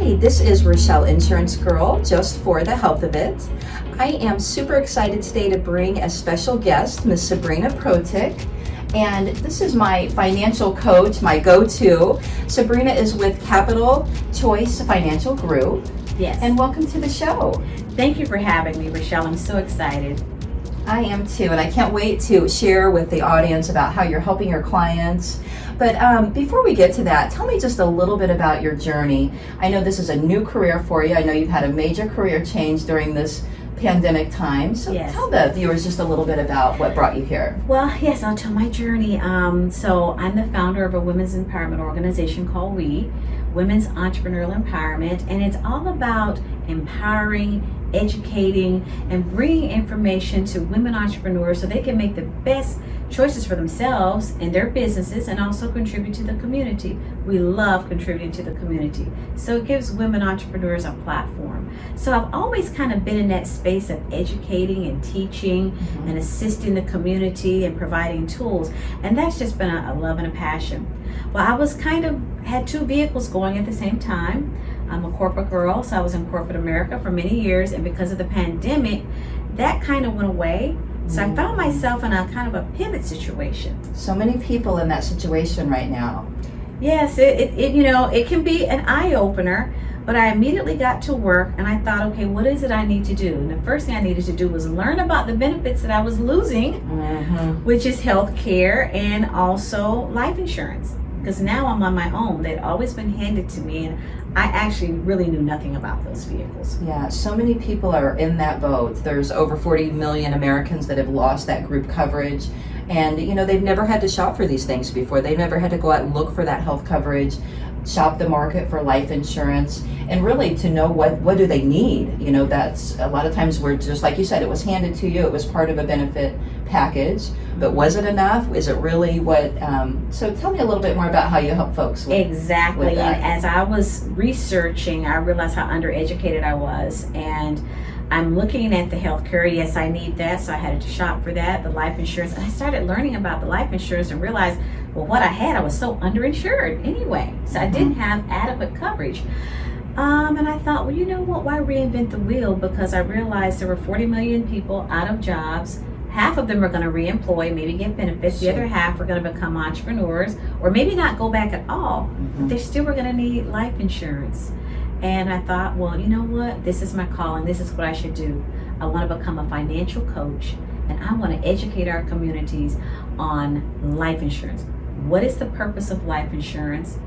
Hi, this is Richele, Insurance Girl, just for the health of it. I am super excited today to bring a special guest, Miss Sabrina Protic. And this is my financial coach, my go-to. Sabrina is with Capital Choice Financial Group. Yes. And welcome to the show. Thank you for having me, Richele. I'm so excited. I am too, and I can't wait to share with the audience about how you're helping your clients. But before we get to that, tell me just a little bit about your journey. I know this is a new career for you. I know you've had a major career change during this pandemic time. So yes. Tell the viewers just a little bit about what brought you here. Well, yes, I'll tell my journey. So I'm the founder of a women's empowerment organization called W.E.E, Women's Entrepreneurial Empowerment, and it's all about empowering, educating, and bringing information to women entrepreneurs so they can make the best choices for themselves and their businesses and also contribute to the community. We love contributing to the community. So it gives women entrepreneurs a platform. So I've always kind of been in that space of educating and teaching and assisting the community and providing tools. And that's just been a love and a passion. Well, I was had two vehicles going at the same time. I'm a corporate girl, so I was in corporate America for many years, and because of the pandemic, that kind of went away. So I found myself in a kind of a pivot situation. So many people in that situation right now. Yes, it can be an eye-opener, but I immediately got to work and I thought, okay, what is it I need to do? And the first thing I needed to do was learn about the benefits that I was losing, which is health care and also life insurance. Because now I'm on my own. They'd always been handed to me, and I actually really knew nothing about those vehicles. Yeah, so many people are in that boat. There's over 40 million Americans that have lost that group coverage. And, they've never had to shop for these things before. They've never had to go out and look for that health coverage, shop the market for life insurance, and really to know what do they need. That's a lot of times we're just, like you said, it was handed to you. It was part of a benefit package. But was it enough? Is it really what? So tell me a little bit more about how you help folks with, exactly. With that. And as I was researching, I realized how undereducated I was. And I'm looking at the healthcare. Yes, I need that. So I had to shop for that, the life insurance. And I started learning about the life insurance and realized, well, what I had, I was so underinsured anyway. So I didn't have adequate coverage. And I thought, well, you know what? Why reinvent the wheel? Because I realized there were 40 million people out of jobs. Half of them are going to reemploy, maybe get benefits. The other half are going to become entrepreneurs, or maybe not go back at all. But they still were going to need life insurance. And I thought, well, you know what? This is my calling. This is what I should do. I want to become a financial coach, and I want to educate our communities on life insurance. What is the purpose of life insurance?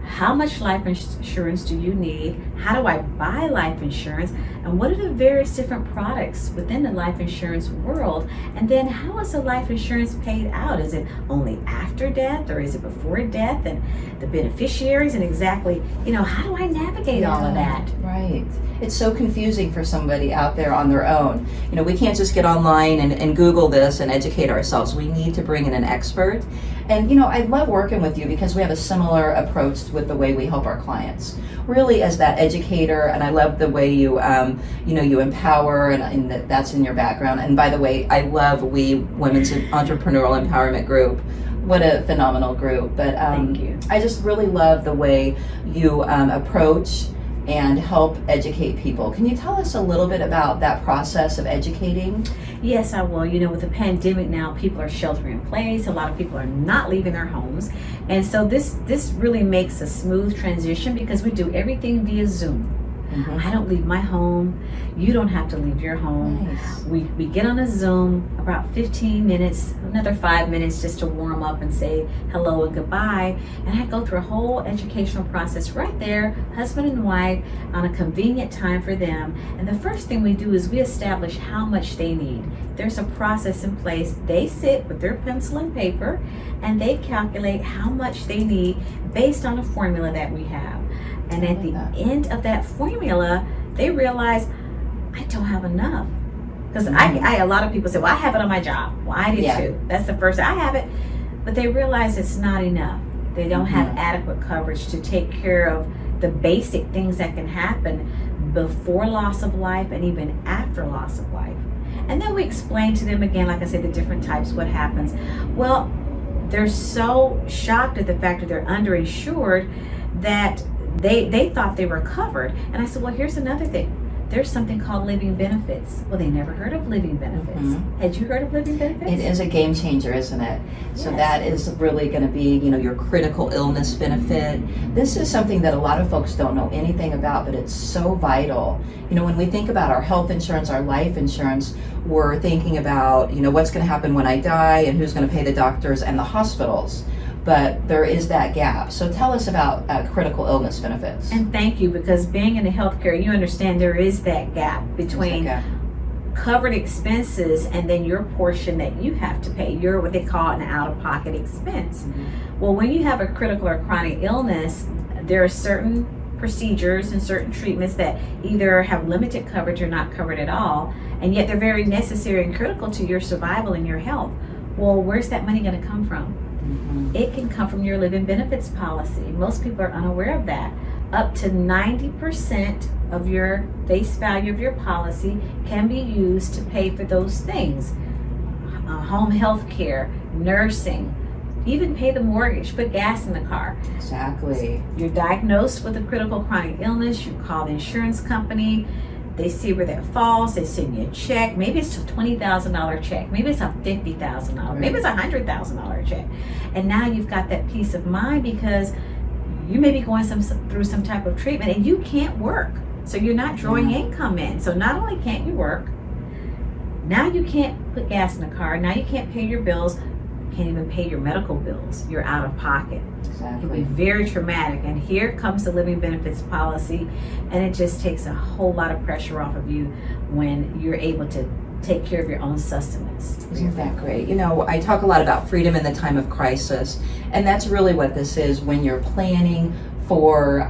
How much life insurance do you need? How do I buy life insurance? And what are the various different products within the life insurance world? And then how is the life insurance paid out? Is it only after death or is it before death? And the beneficiaries, and exactly, how do I navigate all of that? Right. It's so confusing for somebody out there on their own. We can't just get online and Google this and educate ourselves. We need to bring in an expert. And I love working with you because we have a similar approach with the way we help our clients. Really as that educator, and I love the way you you empower, and that's in your background. And by the way, I love W.E.E, Women's Entrepreneurial Empowerment Group. What a phenomenal group. But Thank you. I just really love the way you approach and help educate people. Can you tell us a little bit about that process of educating? Yes, I will. With the pandemic now, people are sheltering in place. A lot of people are not leaving their homes. And so this really makes a smooth transition because we do everything via Zoom. I don't leave my home. You don't have to leave your home. Nice. We get on a Zoom about 15 minutes, another 5 minutes just to warm up and say hello and goodbye. And I go through a whole educational process right there, husband and wife, on a convenient time for them. And the first thing we do is we establish how much they need. There's a process in place. They sit with their pencil and paper and they calculate how much they need based on a formula that we have. And at the end of that formula, they realize, I don't have enough. Because a lot of people say, well, I have it on my job. Well, I did too. That's the first, I have it. But they realize it's not enough. They don't have adequate coverage to take care of the basic things that can happen before loss of life and even after loss of life. And then we explain to them again, like I said, the different types, what happens. Well, they're so shocked at the fact that they're underinsured that they thought they were covered. And I said, well, here's another thing. There's something called living benefits. Well, they never heard of living benefits. Had you heard of living benefits? It is a game changer, isn't it? So Yes. that is really going to be, your critical illness benefit. This is something that a lot of folks don't know anything about, but it's so vital. When we think about our health insurance, our life insurance, we're thinking about, what's going to happen when I die and who's going to pay the doctors and the hospitals. But there is that gap. So tell us about critical illness benefits. And thank you, because being in the healthcare, you understand there is that gap between covered expenses and then your portion that you have to pay. Your what they call an out-of-pocket expense. Well, when you have a critical or chronic illness, there are certain procedures and certain treatments that either have limited coverage or not covered at all, and yet they're very necessary and critical to your survival and your health. Well, where's that money going to come from? It can come from your living benefits policy. Most people are unaware of that. Up to 90% of your face value of your policy can be used to pay for those things. Home health care, nursing, even pay the mortgage, put gas in the car. Exactly. You're diagnosed with a critical chronic illness, you call the insurance company, they see where that falls, they send you a check. Maybe it's a $20,000 check, maybe it's a $50,000, maybe it's a $100,000 check. And now you've got that peace of mind because you may be going through some type of treatment and you can't work. So you're not drawing income in. So not only can't you work, now you can't put gas in the car, now you can't pay your bills, can't even pay your medical bills. You're out of pocket. It can be very traumatic. And here comes the living benefits policy, and it just takes a whole lot of pressure off of you when you're able to take care of your own sustenance. Isn't that great? I talk a lot about freedom in the time of crisis, and that's really what this is when you're planning for,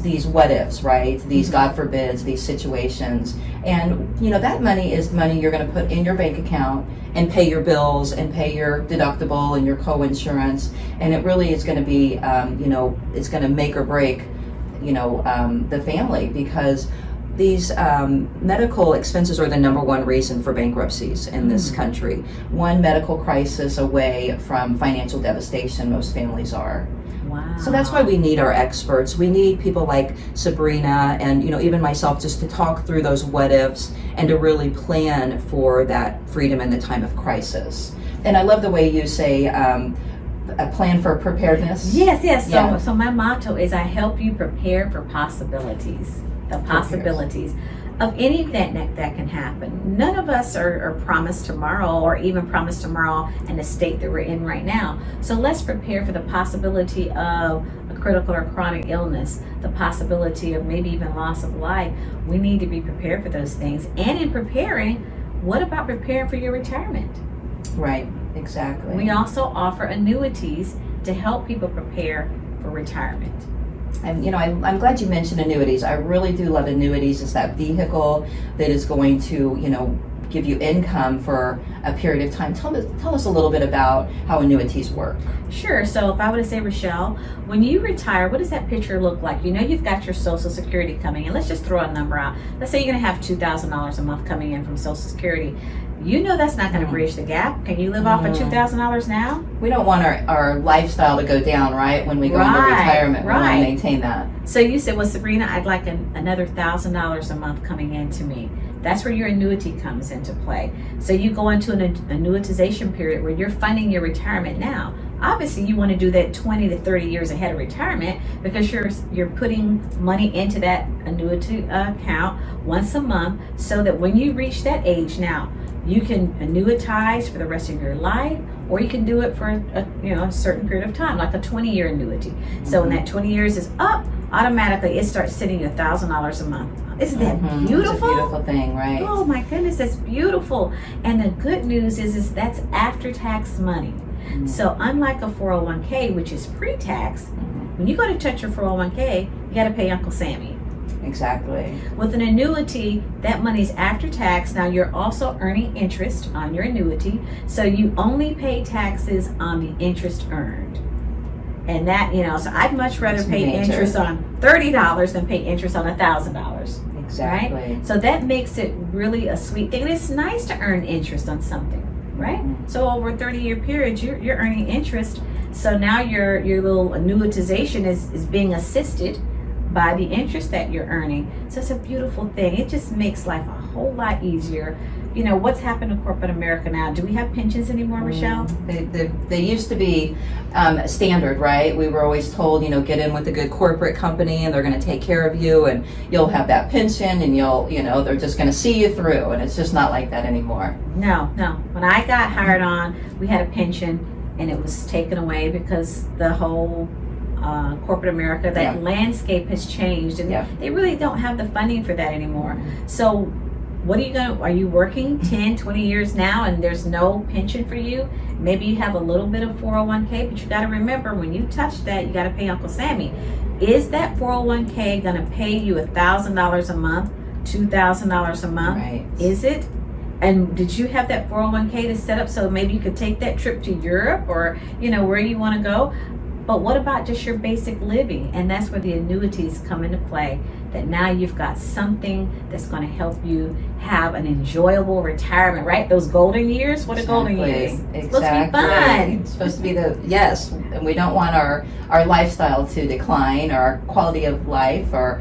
these what ifs, right? These God forbids, these situations. And, that money is money you're going to put in your bank account and pay your bills and pay your deductible and your co-insurance. And it really is going to be, it's going to make or break, the family, because these medical expenses are the number one reason for bankruptcies in this country. One medical crisis away from financial devastation, most families are. Wow. So that's why we need our experts. We need people like Sabrina and even myself just to talk through those what ifs and to really plan for that freedom in the time of crisis. And I love the way you say a plan for preparedness. Yes. So my motto is I help you prepare for possibilities. The possibilities of any event that can happen. None of us are promised tomorrow or even promised tomorrow in the state that we're in right now. So let's prepare for the possibility of a critical or chronic illness, the possibility of maybe even loss of life. We need to be prepared for those things. And in preparing, what about preparing for your retirement? Right, exactly. We also offer annuities to help people prepare for retirement. And I'm glad you mentioned annuities. I really do love annuities. It's that vehicle that is going to, give you income for a period of time. Tell us a little bit about how annuities work. Sure. So if I were to say, Richele, when you retire, what does that picture look like? You've got your Social Security coming in. Let's just throw a number out. Let's say you're going to have $2,000 a month coming in from Social Security. That's not going to bridge the gap. Can you live off of $2,000 now? We don't want our lifestyle to go down, right? When we go into retirement, we want to maintain that. So you said, well, Sabrina, I'd like another $1,000 a month coming into me. That's where your annuity comes into play. So you go into an annuitization period where you're funding your retirement now. Obviously, you want to do that 20 to 30 years ahead of retirement because you're putting money into that annuity account once a month so that when you reach that age now, you can annuitize for the rest of your life, or you can do it for a certain period of time, like a 20-year annuity. So when that 20 years is up, automatically it starts sending you $1,000 a month. Isn't that beautiful? It's a beautiful thing, right? Oh my goodness, that's beautiful. And the good news is that's after-tax money. So unlike a 401k, which is pre-tax, when you go to touch your 401k, you got to pay Uncle Sammy. Exactly. With an annuity, that money's after tax. Now you're also earning interest on your annuity, so you only pay taxes on the interest earned. And that, so I'd much rather pay interest on $30 than pay interest on $1,000. Exactly. Right? So that makes it really a sweet thing. And it's nice to earn interest on something, right? So over a 30-year period, you're earning interest. So now your little annuitization is being assisted by the interest that you're earning. So it's a beautiful thing. It just makes life a whole lot easier. You know, what's happened to corporate America now? Do we have pensions anymore, Richele? They used to be standard, right? We were always told, you know, get in with a good corporate company and they're going to take care of you and you'll have that pension and they're just going to see you through. And it's just not like that anymore. No. When I got hired on, we had a pension and it was taken away because the whole corporate America, that landscape has changed and they really don't have the funding for that anymore. So what are you working 10, 20 years now and there's no pension for you? Maybe you have a little bit of 401k, but you got to remember when you touch that, you got to pay Uncle Sammy. Is that 401k going to pay you $1,000 a month, $2,000 a month? Right. Is it? And did you have that 401k to set up so maybe you could take that trip to Europe or, you know, where you want to go? But what about just your basic living? And that's where the annuities come into play, that now you've got something that's going to help you have an enjoyable retirement, right? Those golden years? What are golden years? It's supposed to be fun. It's supposed to be and we don't want our lifestyle to decline, or our quality of life, or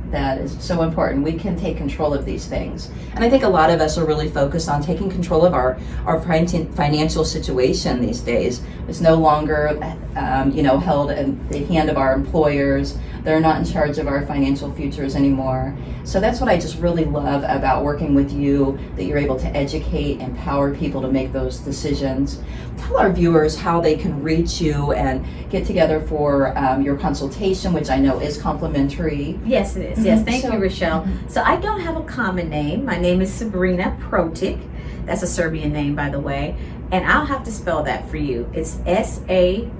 that is so important. We can take control of these things. And I think a lot of us are really focused on taking control of our financial situation these days. It's no longer, held in the hand of our employers. They're not in charge of our financial futures anymore. So that's what I just really love about working with you, that you're able to educate, empower people to make those decisions. Tell our viewers how they can reach you and get together for your consultation, which I know is complimentary. Yes, it is. Yes, thank you, Richele. So I don't have a common name. My name is Sabrina Protic. That's a Serbian name, by the way. And I'll have to spell that for you. It's Sabrina.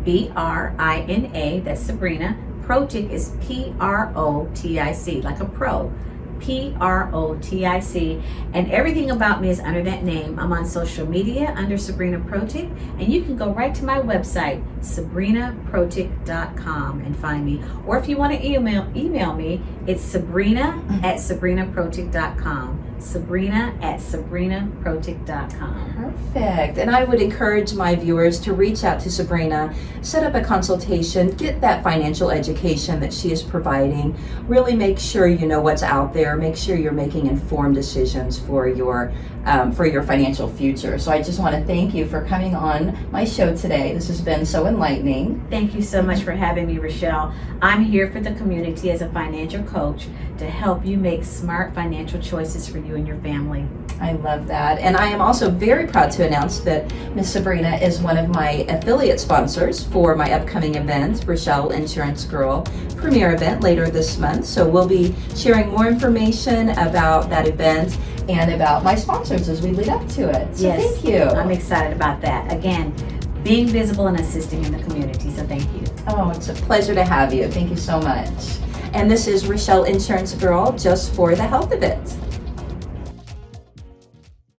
That's Sabrina. Protic is Protic, like a pro. Protic, and everything about me is under that name. I'm on social media under Sabrina Protic, and you can go right to my website, sabrinaprotic.com, and find me. Or if you want to email me, it's sabrina@sabrinaprotic.com. Sabrina@sabrinaprotic.com. Perfect. And I would encourage my viewers to reach out to Sabrina, set up a consultation, get that financial education that she is providing. Really make sure you know what's out there. Make sure you're making informed decisions for your financial future. So I just want to thank you for coming on my show today. This has been so enlightening. Thank you so much for having me, Richele. I'm here for the community as a financial coach to help you make smart financial choices for you and your family. I love that. And I am also very proud to announce that Miss Sabrina is one of my affiliate sponsors for my upcoming event, Richele Insurance Girl premiere event later this month. So we'll be sharing more information about that event and about my sponsors as we lead up to it. So yes, thank you. I'm excited about that. Again, being visible and assisting in the community. So thank you. Oh, it's a pleasure to have you. Thank you so much. And this is Richele Insurance Girl, just for the health of it.